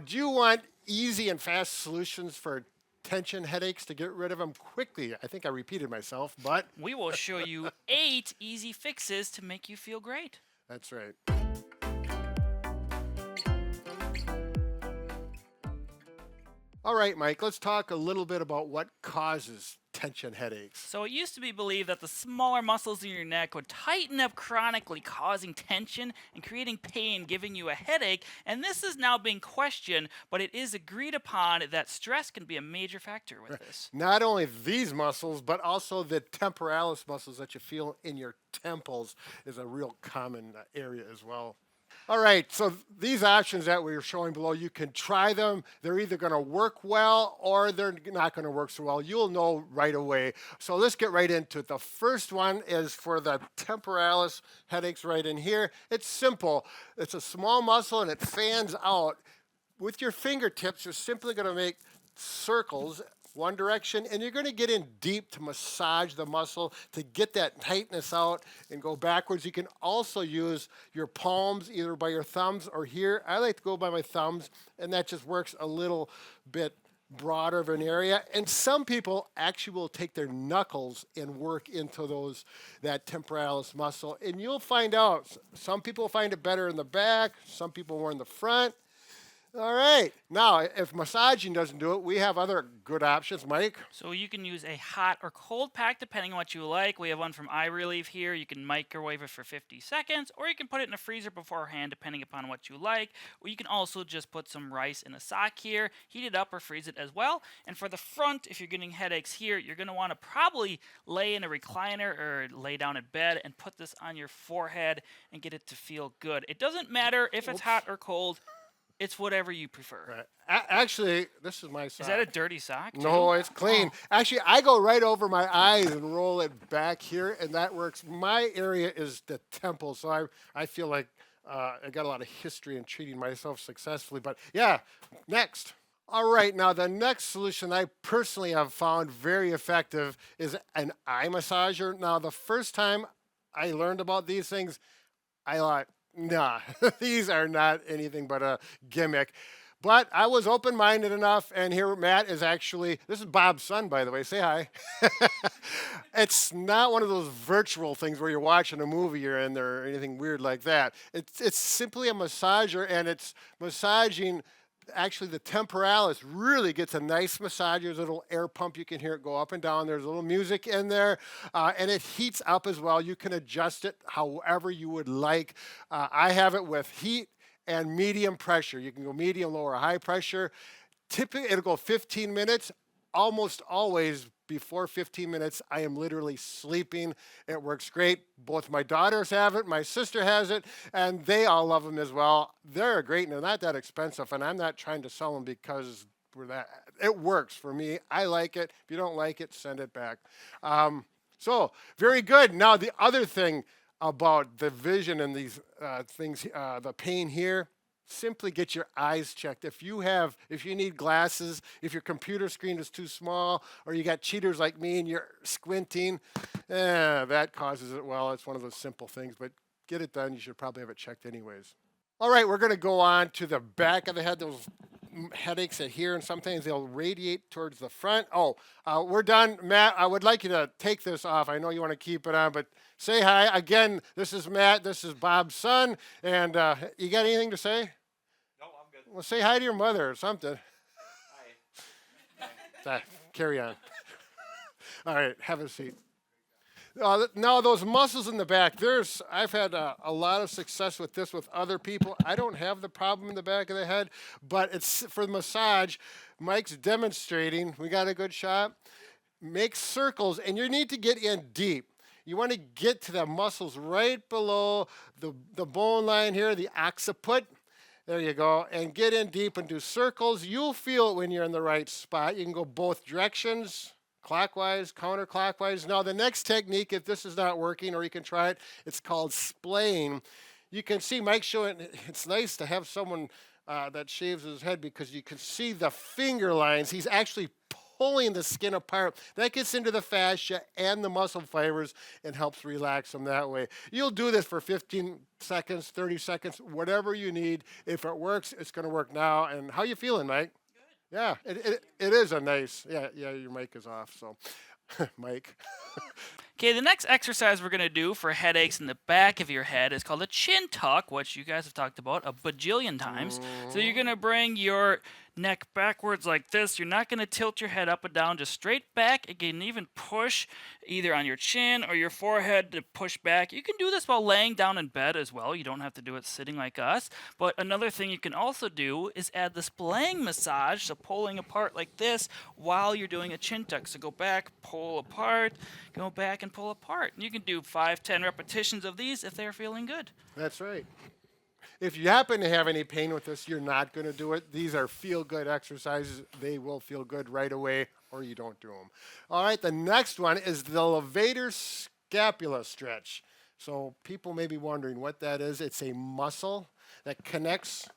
Do you want easy and fast solutions for tension headaches to get rid of them quickly? I think I repeated myself, but We will show you 8 easy fixes to make you feel great. that's right. All right, Mike, let's talk a little bit about what causes tension headaches. So it used to be believed that the smaller muscles in your neck would tighten up chronically, causing tension and creating pain, giving you a headache. And this is now being questioned, but it is agreed upon that stress can be a major factor with this. Not only these muscles, but also the temporalis muscles that you feel in your temples is a real common area as well. All right, so these options that we are showing below, you can try them. They're either going to work well or they're not going to work so well. You'll know right away. So let's get right into it. The first one is for the temporalis headaches right in here. It's simple. It's a small muscle and it fans out. With your fingertips, you're simply going to make circles one direction, and you're going to get in deep to massage the muscle to get that tightness out and go backwards. You can also use your palms either by your thumbs or here. I like to go by my thumbs, and that just works a little bit broader of an area. And some people actually will take their knuckles and work into that temporalis muscle, and you'll find out some people find it better in the back, some people more in the front. All right. Now, if massaging doesn't do it, we have other good options, Mike. So you can use a hot or cold pack depending on what you like. We have one from Eye Relief here. You can microwave it for 50 seconds, or you can put it in a freezer beforehand depending upon what you like. Or you can also just put some rice in a sock here, heat it up or freeze it as well. And for the front, if you're getting headaches here, you're going to want to probably lay in a recliner or lay down in bed and put this on your forehead and get it to feel good. It doesn't matter if it's hot or cold. It's whatever you prefer. Right. Actually, this is my sock. Is that a dirty sock, too? No, it's clean. Oh. Actually, I go right over my eyes and roll it back here, and that works. My area is the temple, so I feel like I got a lot of history in treating myself successfully. But yeah, next. All right, now the next solution I personally have found very effective is an eye massager. Now, the first time I learned about these things, I thought, nah, these are not anything but a gimmick. But I was open-minded enough, and here Matt is actually, this is Bob's son, by the way. Say hi. It's not one of those virtual things where you're watching a movie you're in there or anything weird like that. It's simply a massager, and it's massaging. Actually, the temporalis really gets a nice massage. There's a little air pump. You can hear it go up and down. There's a little music in there, and it heats up as well. You can adjust it however you would like. I have it with heat and medium pressure. You can go medium, low, or high pressure. Typically, it'll go 15 minutes. Almost always before 15 minutes, I am literally sleeping. It works great. Both my daughters have it, my sister has it, and they all love them as well. They're great, and they're not that expensive, and I'm not trying to sell them because it works for me. I like it. If you don't like it, send it back. So, very good. Now, the other thing about the vision and these things, the pain here, simply get your eyes checked. If you need glasses, if your computer screen is too small, or you got cheaters like me and you're squinting, that causes it. Well, it's one of those simple things, but get it done. You should probably have it checked anyways. All right, we're going to go on to the back of the head. Those headaches are here, and sometimes they'll radiate towards the front. We're done. Matt, I would like you to take this off. I know you want to keep it on, but say hi. Again, this is Matt. This is Bob's son. And you got anything to say? No, I'm good. Well, say hi to your mother or something. Hi. Carry on. All right, have a seat. Now, those muscles in the back, I've had a lot of success with this with other people. I don't have the problem in the back of the head, but it's for the massage. Mike's demonstrating. We got a good shot. Make circles, and you need to get in deep. You want to get to the muscles right below the bone line here, the occiput. There you go. And get in deep and do circles. You'll feel it when you're in the right spot. You can go both directions. Clockwise, counterclockwise. Now, the next technique, if this is not working, or you can try it, it's called splaying. You can see Mike showing, it's nice to have someone that shaves his head because you can see the finger lines. He's actually pulling the skin apart. That gets into the fascia and the muscle fibers and helps relax them that way. You'll do this for 15 seconds, 30 seconds, whatever you need. If it works, it's going to work now. And how you feeling, Mike? Good. Yeah, it is a nice, yeah, your mic is off, so, Mike. Okay, the next exercise we're going to do for headaches in the back of your head is called a chin tuck, which you guys have talked about a bajillion times. So you're going to bring your neck backwards like this. You're not going to tilt your head up and down, just straight back. You can even push either on your chin or your forehead to push back. You can do this while laying down in bed as well. You don't have to do it sitting like us. But another thing you can also do is add the splaying massage, so pulling apart like this while you're doing a chin tuck. So go back, pull apart, go back and pull apart. And you can do 5-10 repetitions of these if they're feeling good. That's right. If you happen to have any pain with this, you're not going to do it. These are feel-good exercises. They will feel good right away, or you don't do them. All right, the next one is the Levator scapula stretch. So people may be wondering what that is. It's a muscle that connects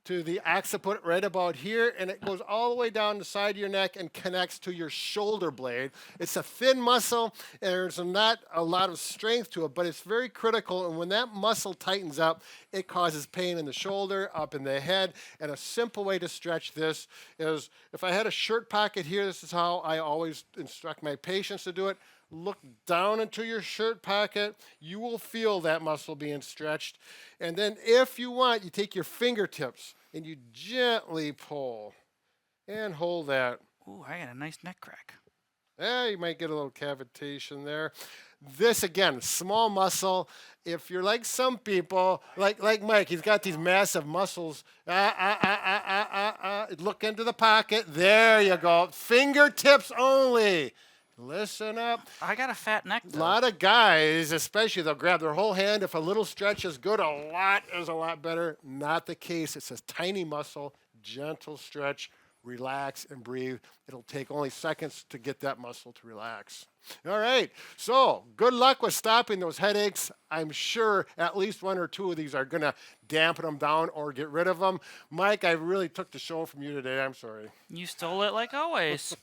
to the occiput right about here, and it goes all the way down the side of your neck and connects to your shoulder blade. It's a thin muscle, and there's not a lot of strength to it, but it's very critical, and when that muscle tightens up, it causes pain in the shoulder, up in the head, and a simple way to stretch this is, if I had a shirt pocket here, this is how I always instruct my patients to do it. Look down into your shirt pocket. You will feel that muscle being stretched. And then if you want, you take your fingertips and you gently pull and hold that. Ooh, I got a nice neck crack. Yeah, you might get a little cavitation there. This, again, small muscle. If you're like some people, like Mike, he's got these massive muscles. Look into the pocket. There you go. Fingertips only. Listen up. I got a fat neck, though. A lot of guys, especially, they'll grab their whole hand. If a little stretch is good, a lot is a lot better. Not the case. It's a tiny muscle, gentle stretch. Relax and breathe. It'll take only seconds to get that muscle to relax. All right. So good luck with stopping those headaches. I'm sure at least one or two of these are going to dampen them down or get rid of them. Mike, I really took the show from you today. I'm sorry. You stole it like always.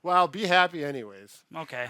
Well, be happy anyways. Okay.